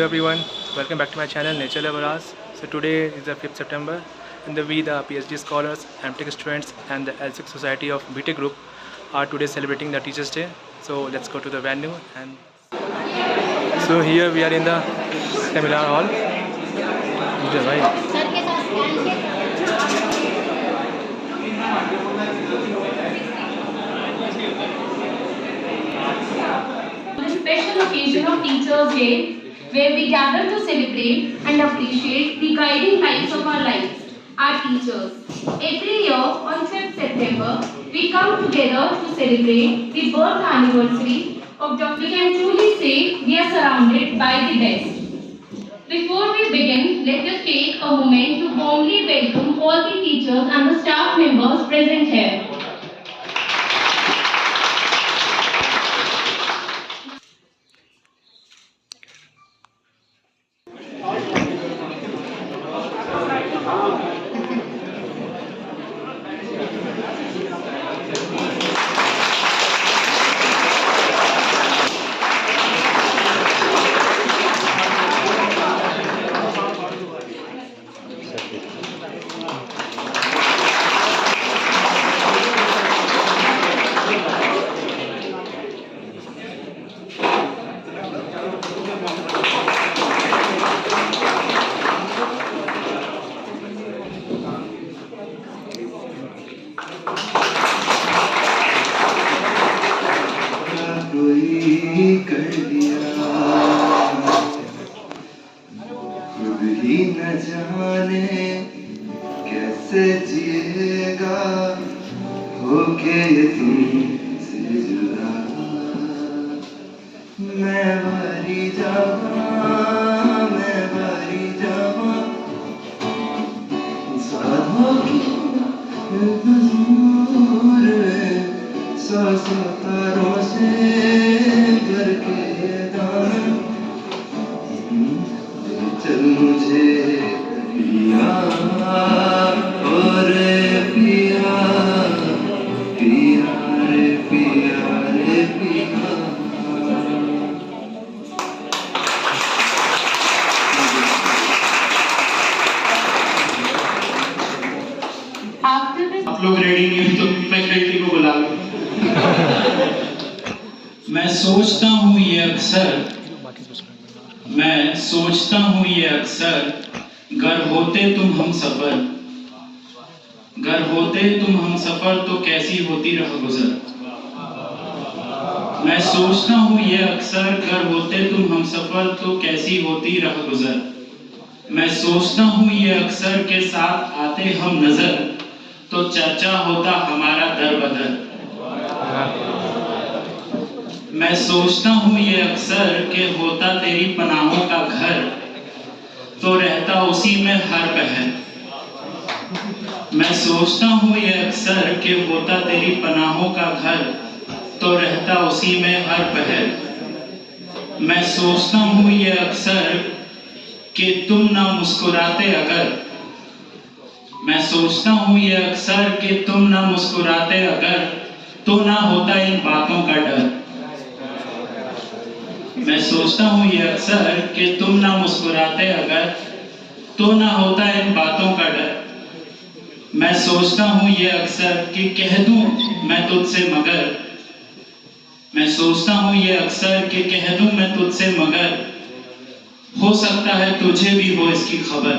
everyone, welcome back to my channel Nature Lovers. So today is the 5th September and we the PhD scholars, MTech students and the L6 Society of BTech group are today celebrating the Teachers Day. So let's go to the venue and so here we are in the seminar hall. Special occasion of Teachers Day, where we gather to celebrate and appreciate the guiding lights of our lives, our teachers. Every year on 5th September, we come together to celebrate the birth anniversary of Dr. We can truly say we are surrounded by the best. Before we begin, let us take a moment to warmly welcome all the teachers and the staff members present here. कर दिया खुद ही न जाने कैसे जिएगा होके ये तुमसे जुदा मैं मरी जावा साधो की मजबूर सौ तारों से भर के दामन चल मुझे पिया और पिया पिया रे पिया रे पिया। आप लोग रेडी नहीं हो तो फैकल्टी को बुला लो। मैं सोचता हूँ ये अक्सर गर होते तुम हम सफर तो कैसी होती रह गुजर। मैं सोचता हूँ ये अक्सर गर होते तुम हम सफर तो कैसी होती रह गुजर। मैं सोचता हूँ ये अक्सर के साथ आते हम नजर तो चर्चा होता हमारा दर बदर। मैं सोचता हूँ ये अक्सर के होता तेरी पनाहों का घर तो रहता उसी में हर पहर। मैं सोचता हूँ ये अक्सर के होता तेरी पनाहों का घर तो रहता उसी में हर पहर। मैं सोचता हूँ ये अक्सर कि तुम ना मुस्कुराते अगर। मैं सोचता हूँ ये अक्सर कि तुम ना मुस्कुराते अगर तो ना होता इन बातों का डर। मैं सोचता हूँ ये अक्सर कि तुम ना मुस्कुराते अगर तो ना होता इन बातों का डर। मैं सोचता हूँ ये अक्सर कि कह दूं मैं तुझसे मगर। मैं सोचता हूँ ये अक्सर कि कह दूं मैं तुझसे मगर हो सकता है तुझे भी हो इसकी खबर।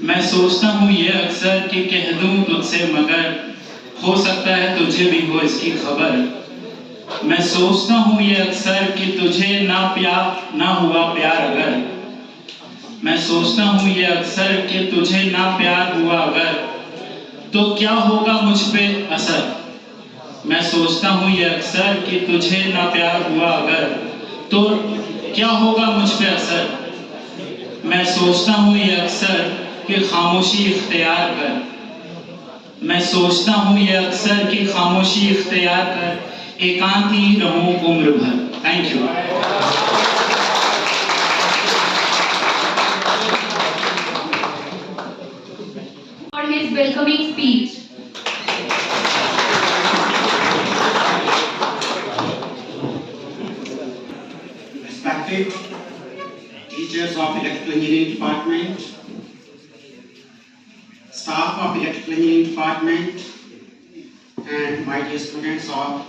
मैं सोचता हूँ ये अक्सर कि कह दूं तुझसे मगर हो सकता है तुझे भी हो इसकी खबर। मैं सोचता हूँ ये अक्सर कि तुझे ना हुआ प्यार अगर। मैं सोचता हूँ ये अक्सर कि तुझे ना प्यार हुआ अगर तो क्या होगा मुझ पे असर। मैं सोचता हूँ ये अक्सर कि तुझे ना प्यार हुआ अगर तो क्या होगा मुझ पे असर। मैं सोचता हूँ ये अक्सर कि खामोशी इख्तियार कर। मैं सोचता हूँ ये अक्सर कि खामोशी इख्तियार कर एकांत ही रहूं उम्र भर। Thank you. For his welcoming speech. respected teachers of Electrical Engineering Department, staff of Electrical Engineering Department, and my dear students of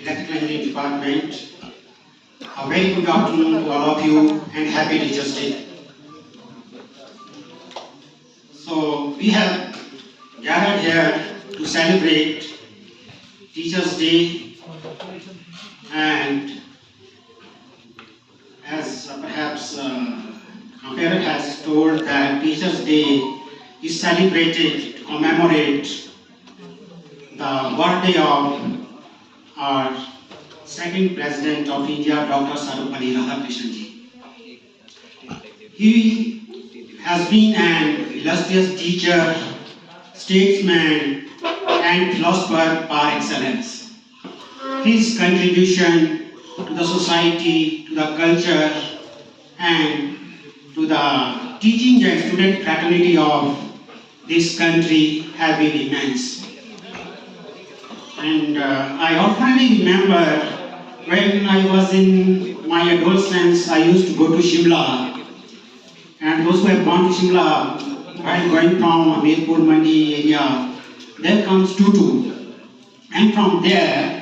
Electrical Engineering Department, a very good afternoon to all of you and happy Teachers' Day. So we have gathered here to celebrate Teachers' Day, and as perhaps Comparer has told that Teachers' Day is celebrated to commemorate the birthday of our second President of India, Dr. Sarvapalli Radhakrishnan ji. He has been an illustrious teacher, statesman, and philosopher par excellence. His contribution to the society, to the culture, and to the teaching and student fraternity of this country have been immense. And I often remember when I was in my adolescence, I used to go to Shimla. And those who have gone to Shimla, while going from Amirpur Mandi area, there comes Tutu. And from there,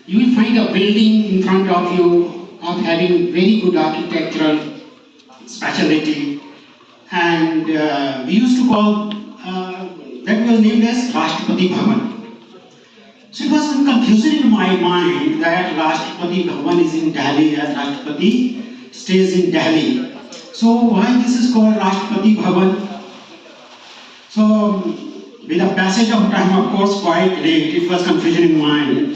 you will find a building in front of you of having very good architectural speciality. And we used to call, that was named as Rashtrapati Bhavan. So it was some confusion in my mind that Rashtrapati Bhavan is in Delhi as Rashtrapati stays in Delhi. So why this is called Rashtrapati Bhavan? So with the passage of time, of course, quite late, it was confusion in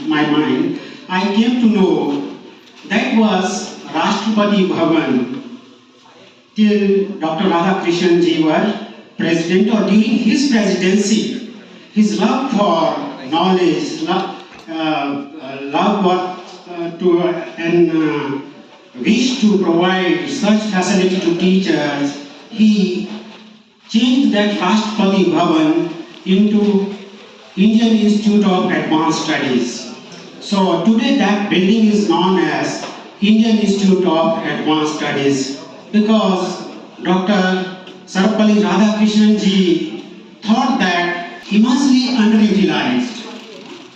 my mind. I came to know that was Rashtrapati Bhavan till Dr. Radhakrishnan ji were president, or during his presidency, his love for knowledge, and wish to provide such facility to teachers, he changed that Rashtrapati Bhavan into Indian Institute of Advanced Studies. So today that building is known as Indian Institute of Advanced Studies because Dr. Sarvapalli Radhakrishnan ji thought that immensely underutilized.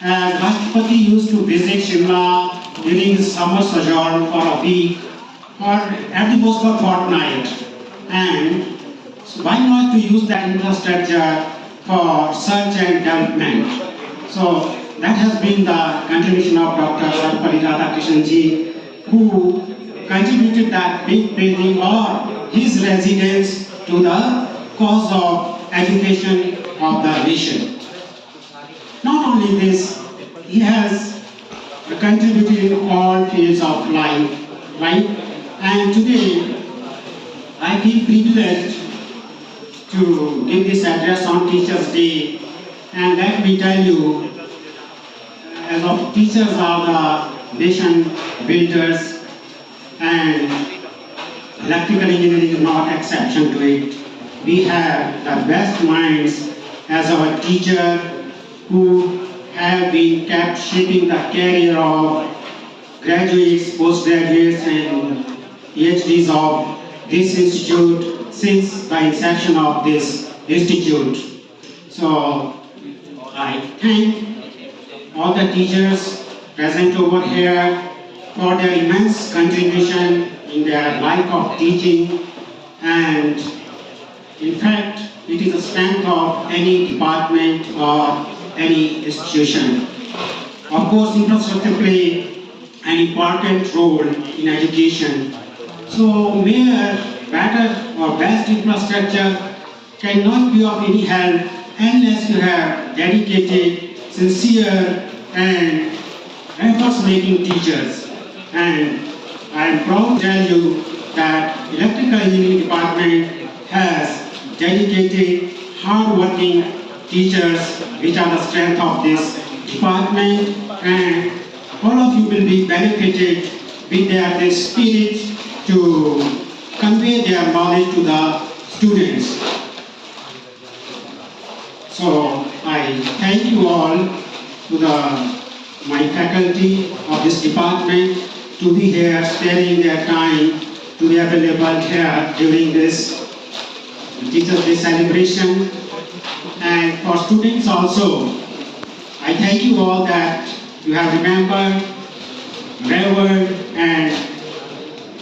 And Rashtrapati used to visit Shimla during his summer sojourn for a week or at the most for a fortnight. And so why not to use that infrastructure for research and development? So that has been the contribution of Dr. Sarvapalli Radhakrishnan ji, who contributed that big building or his residence to the cause of education of the nation. Not only this, he has contributed in all fields of life, right? And today, I feel privileged to give this address on Teachers' Day. And let me tell you, as of teachers are the nation builders, and electrical engineering is not exception to it. We have the best minds as our teacher who have been kept shaping the career of graduates, postgraduates, and PhDs of this institute since the inception of this institute. So I thank all the teachers present over here for their immense contribution in their life of teaching, and in fact, it is the strength of any department or any institution. Of course, infrastructure play an important role in education. So mere better or best infrastructure cannot be of any help unless you have dedicated, sincere, and efforts-making teachers. And I am proud to tell you that Electrical Engineering Department has dedicated, hard-working teachers which are the strength of this department, and all of you will be benefited with their spirit to convey their knowledge to the students. So I thank you all to my faculty of this department to be here, sparing their time to be available here during this Teachers' Day celebration. And for students also, I thank you all that you have remembered, revered, and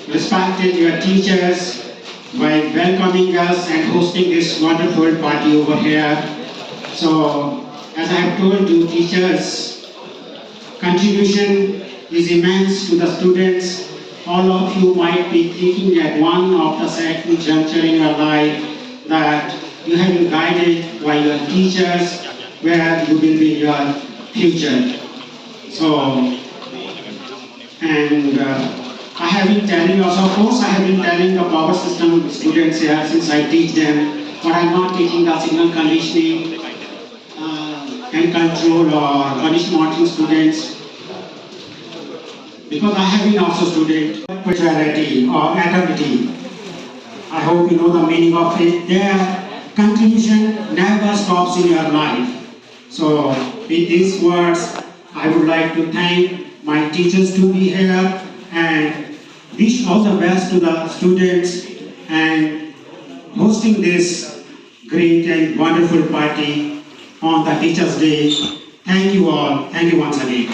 respected your teachers by welcoming us and hosting this wonderful party over here. So, as I have told you, teachers' contribution is immense to the students. All of you might be thinking at one of the certain juncture in your life that you have been guided by your teachers where you will be your future. So, and I have been telling also, of course, I have been telling the power system students here since I teach them, but I'm not teaching the signal conditioning and control or condition monitoring students, because I have been also student spirituality or eternity. I hope you know the meaning of it. Their contribution never stops in your life. So with these words, I would like to thank my teachers to be here and wish all the best to the students and hosting this great and wonderful party on the Teachers' Day. Thank you all. Thank you once again.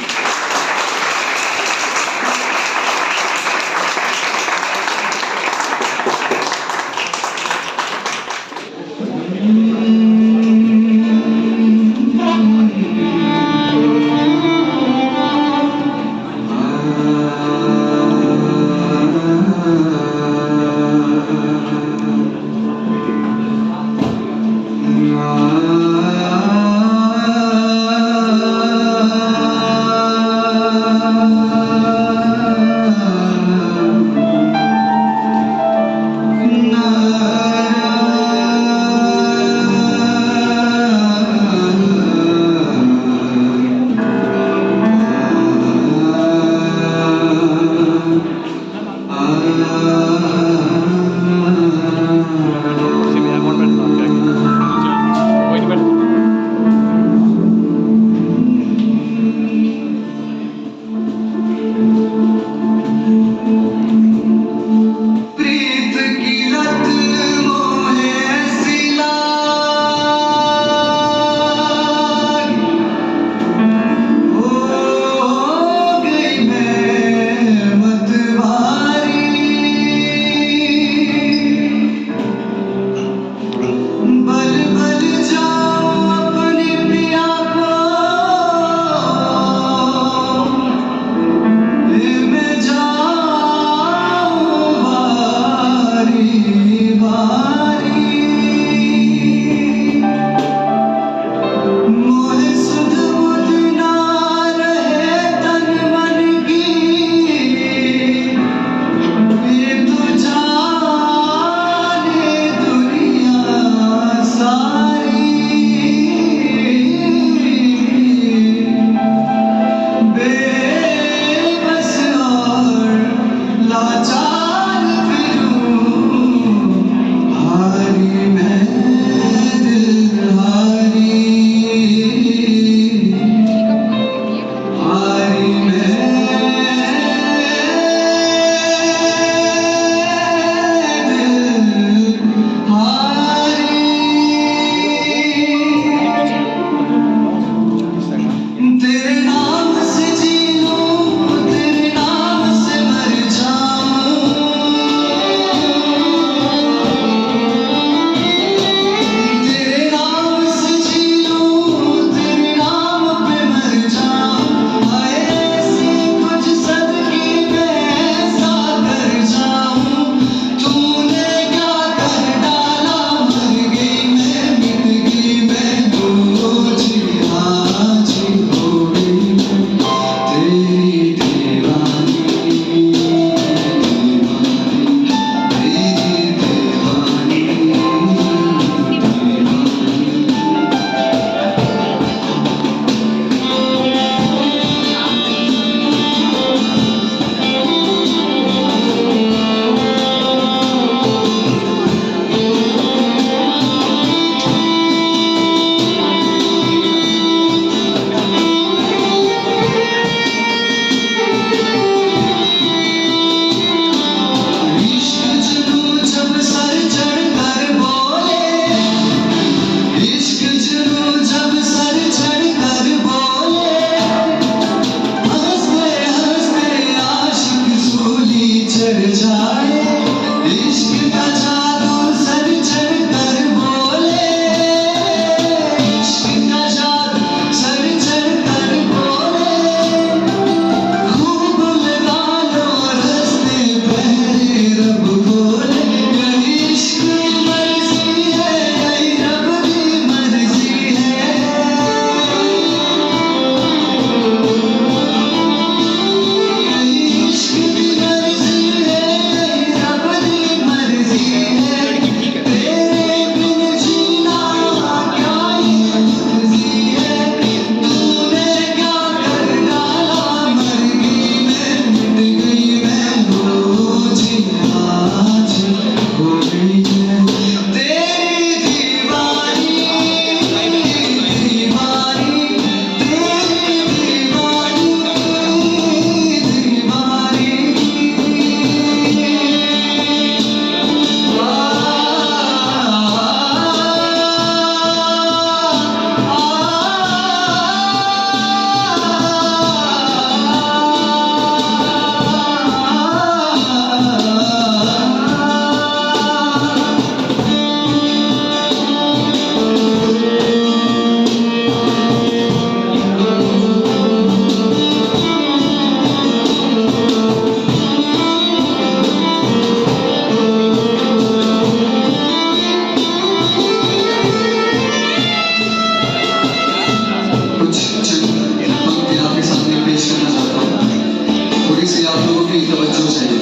थोड़ी तवज्जो चाहिए।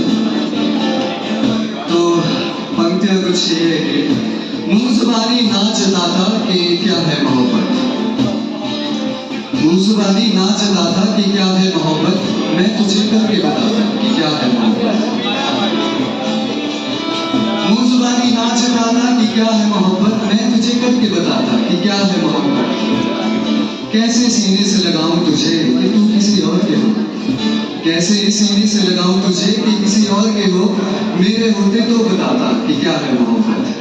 तो पंक्तियां कुछ ये है कि मुँह ज़बानी ना जताता कि क्या है मोहब्बत, मुँह ज़बानी ना जताता कि क्या है मोहब्बत, मैं तुझे करके बताता कि क्या है मोहब्बत। मुँह ज़बानी ना जताता कि क्या है मोहब्बत, मैं तुझे करके बताता कि क्या है मोहब्बत। कैसे सीने से लगाऊं तुझे कि तू किसी और के हो, कैसे सीने से लगाऊं तुझे कि किसी और के हो, मेरे होते तो बताता कि क्या है मोहब्बत।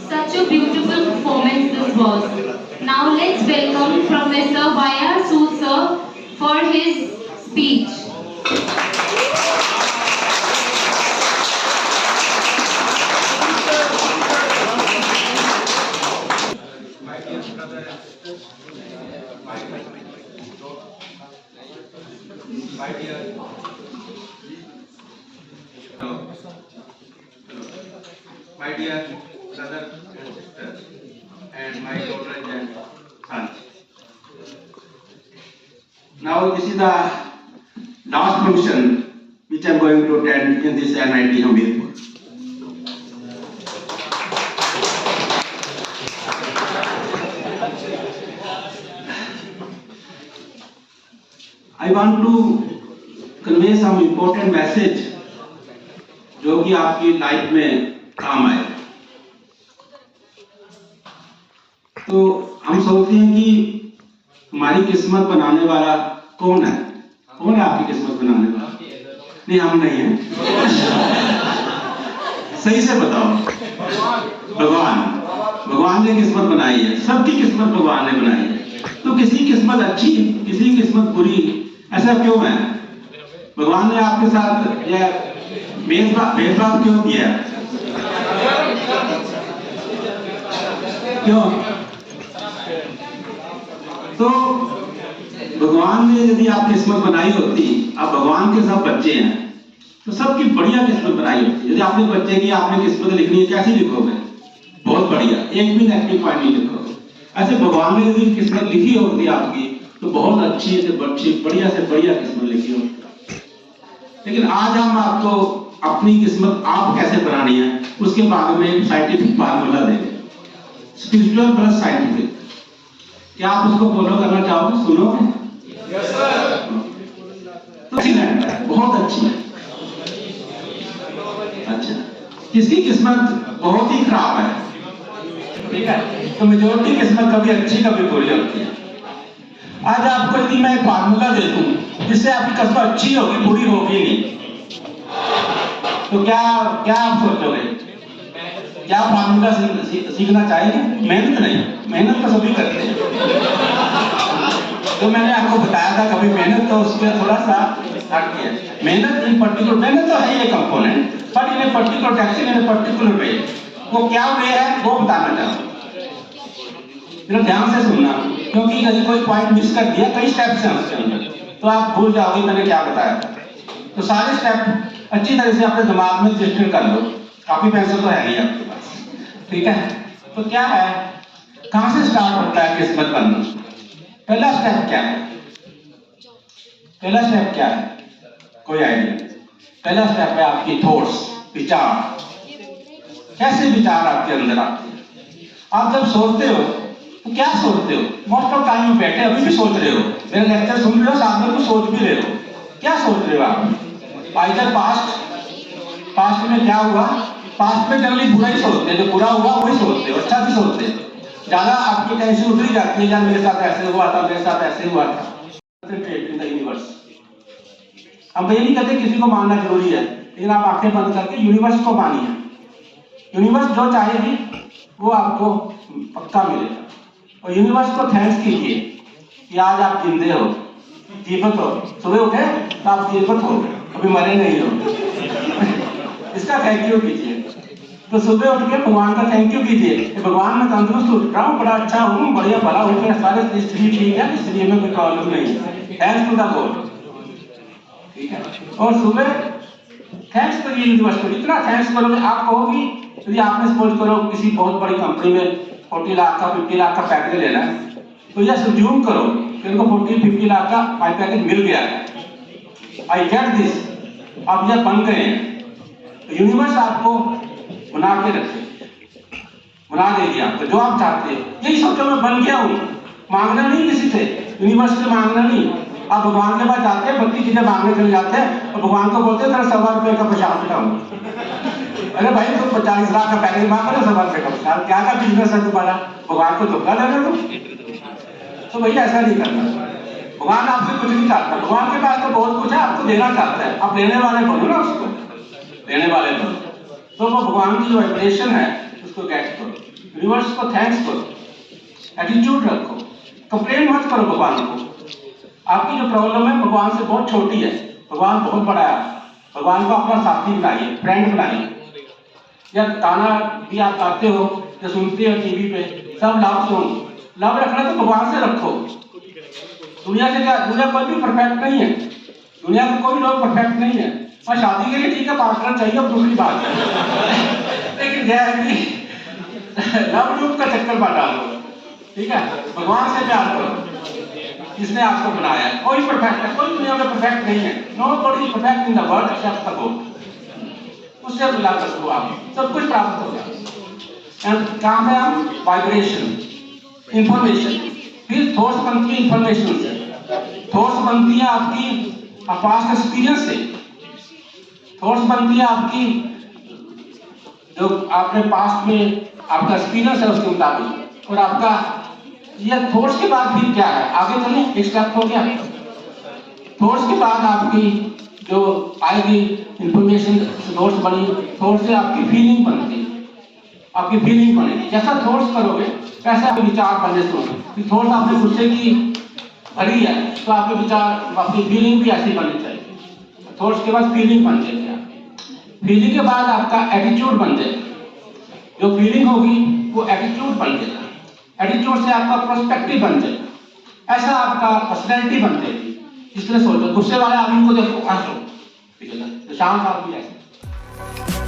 Such a beautiful performance this was. Now let's welcome Professor Y.R. Sood sir for his speech. My dear brother and sister, and my daughters and sons. Now this is the last function which I am going to attend in this NIT Hamirpur. I want to convey some important message जो कि आपकी life में काम आए। तो हम सोचते हैं कि हमारी किस्मत बनाने वाला कौन है? कौन है आपकी किस्मत बनाने वाला? नहीं, हम नहीं हैं। सही से बताओ। भगवान। भगवान ने किस्मत बनाई है, सबकी किस्मत भगवान ने बनाई है। तो किसी किस्मत अच्छी, किसी किस्मत बुरी, ऐसा क्यों है? भगवान ने आपके साथ यह भेदभाव क्यों किया? क्यों? तो भगवान ने यदि आप किस्मत बनाई होती, आप भगवान के सब बच्चे हैं, तो सबकी बढ़िया किस्मत बनाई होती। यदि आपने बच्चे की आपने किस्मत लिखनी है, कैसी लिखोगे? बहुत बढ़िया, एक भी नेगेटिव पॉइंट नहीं लिखोगे। ऐसे भगवान ने यदि किस्मत लिखी होती आपकी तो बहुत अच्छी से बढ़िया किस्मत लिखी होती। लेकिन आज हम आपको अपनी किस्मत आप कैसे बनानी है उसके बारे में साइंटिफिक फार्मूला देंगे, स्पिरिचुअल प्लस साइंटिफिक। क्या आप उसको फॉलो करना चाहोगे? सुनोगे? Yes sir. बहुत अच्छी है। अच्छा, किसकी किस्मत बहुत ही खराब है, ठीक है, तो मेजोरिटी किस्मत कभी अच्छी कभी बुरी होती है। आज आपको यदि मैं एक फार्मूला दे दूं जिससे आपकी किस्मत अच्छी होगी बुरी होगी नहीं, तो क्या आप सोचोगे? क्या फार्मूला सीखना चाहेंगे? मेहनत नहीं, मेहनत तो सभी करते हैं। तो मैंने आपको बताया था कभी मेहनत तो उसके थोड़ा सा हट गया। मेहनत इन पर्टिकुलर, मेहनत तो है ये component, but in a particular direction, in a particular way. वो क्या वे है वो बताना चाहूँ, मेरा ध्यान से सुनना, क्योंकि यदि कोई पॉइंट मिस कर दिया, कई स्टेप्स हैं उसके अंदर, तो आप भूल जाओगे मैंने क्या बताया। तो सारे स्टेप अच्छी तरह से अपने दिमाग में रजिस्टर कर लो। कॉपी पेंसिल तो है नहीं आपके पास, ठीक है। तो क्या है, कहां से स्टार्ट होता है किस्मत बनना? पहला स्टेप क्या है? पहला स्टेप क्या है? कोई आइडिया? पहला स्टेप है आपकी थॉट्स, विचार। कैसे विचार आपके अंदर आते हैं? आप जब सोचते हो तो क्या सोचते हो? मोस्ट ऑफ टाइम बैठे अभी भी सोच रहे हो, मेरा लेक्चर सुन रहे हो, साथ में कुछ सोच भी रहे हो। क्या सोच रहे हो आप? आइदर पास्ट में क्या हुआ? पास्ट में जनरली बुरा ही सोचते हैं, जो बुरा हुआ वही सोचते हो, अच्छा भी सोचते हैं। ज्यादा आपकी टेंशन उतरी जाती है, यार मेरे साथ ऐसे हुआ था, मेरे साथ ऐसे हुआ था। यूनिवर्स, हम ये नहीं कहते किसी को मानना जरूरी है, लेकिन आप आंखें बंद करके यूनिवर्स को मानिए। यूनिवर्स जो चाहेगी वो आपको पक्का मिलेगा। और यूनिवर्स को थैंक्स कीजिए कि आज आप जिंदे हो, जीवित हो। सुबह उठे तो आप जीवित हो, अभी मरे नहीं हो। इसका थैंक यू कीजिए। तो सुबह उठ के भगवान का थैंक यू कीजिए कि भगवान मैं तंदुरुस्त उठ रहा हूँ, बड़ा अच्छा हूँ, बढ़िया भला हूँ, मेरा सारे शरीर ठीक है, इसलिए में कोई प्रॉब्लम नहीं है। थैंक्स टू द गॉड, ठीक है। और सुबह थैंक्स करिए यूनिवर्स को। जितना थैंक्स करोगे आप कहोगी, यदि आपने सपोज करो किसी बहुत बड़ी कंपनी में 40 लाख का 50 लाख का पैकेज लेना है, तो यह सज्यूम करो कि उनको 40-50 लाख का पैकेज मिल गया है। आई गेट दिस, आप यह बन गए हैं। तो यूनिवर्स आपको बना के रखे, बना देगी आपको जो आप चाहते हो। यही सोचो मैं बन गया हूँ, मांगना नहीं किसी से, यूनिवर्स से मांगना नहीं। आप भगवान के पास जाते हैं, 32 चीजें मांगने चले जाते हैं और भगवान को बोलते हैं तेरा 1.25 रुपए का प्रसाद पिटाऊंगा। अरे भाई तुम 40 लाख का पैकेज मांग रहे हो, 1.25 रुपए का प्रसाद, क्या का बिजनेस है तुम्हारा? भगवान को धोखा दे रहे हो। तो भैया ऐसा नहीं करना। भगवान आपसे कुछ नहीं चाहता, भगवान के पास तो बहुत कुछ है, आपको देना चाहता है। आप देने वाले बनो ना, उसको देने वाले बनो। तो वो भगवान की जो वाइब्रेशन है उसको गेट करो, यूनिवर्स को थैंक्स करो, एटीट्यूड रखो, कंप्लेन मत करो भगवान को। आपकी जो प्रॉब्लम है भगवान से बहुत छोटी है, भगवान बहुत बड़ा है। भगवान को अपना साथी बनाइए, फ्रेंड बनाइए। या गाना भी आप गाते हो या सुनते हो टीवी पे, सब लव सॉन्ग, लव रखना तो भगवान से रखो। दुनिया से क्या, दुनिया कोई भी परफेक्ट नहीं है, दुनिया में कोई लोग परफेक्ट नहीं है। और शादी के लिए ठीक है पार्टनर चाहिए, अब दूसरी बात है। लेकिन क्या है कि लव लूप का चक्कर बता दो, ठीक है। भगवान से प्यार करो जिसने आपको बनाया है। कोई परफेक्ट है, कोई दुनिया में परफेक्ट नहीं है। Nobody is perfect in the world accept the God. उससे मिला कर दो, आप सब कुछ प्राप्त होगा। एंड कहां पे हम? Vibration, information. फिर थॉट्स बनती है इंफॉर्मेशन से, थॉट्स बनती है आपकी पास्ट एक्सपीरियंस से, थॉट्स बनती है आपकी जो आपने पास्ट में आपका एक्सपीरियंस है उसके मुताबिक। और आपका ये थॉट्स के बाद फिर क्या है? आगे चलें, एक स्टेप हो गया। थॉट्स के बाद आपकी जो आएगी इंफॉर्मेशन, थॉट्स बनी, थॉट्स से आपकी फीलिंग बनती है, आपकी फीलिंग बनेगी। जैसा थॉट्स करोगे वैसे आपके विचार बनने शुरू होंगे। थॉट्स आपने गुस्से की भरी है तो आपके विचार, आपकी फीलिंग भी ऐसी बननी चाहिए। थॉट्स के बाद फीलिंग बन जाएगी, फीलिंग के बाद आपका एटीट्यूड बन जाएगा। जो फीलिंग होगी वो एटीट्यूड बन जाएगा, एटीट्यूड से आपका पर्सपेक्टिव बन जाएगा, ऐसा आपका पर्सनैलिटी बन जाएगी। इसलिए सोचो, गुस्से वाले आदमी को देखो, हंसो, शांत आदमी ऐसे।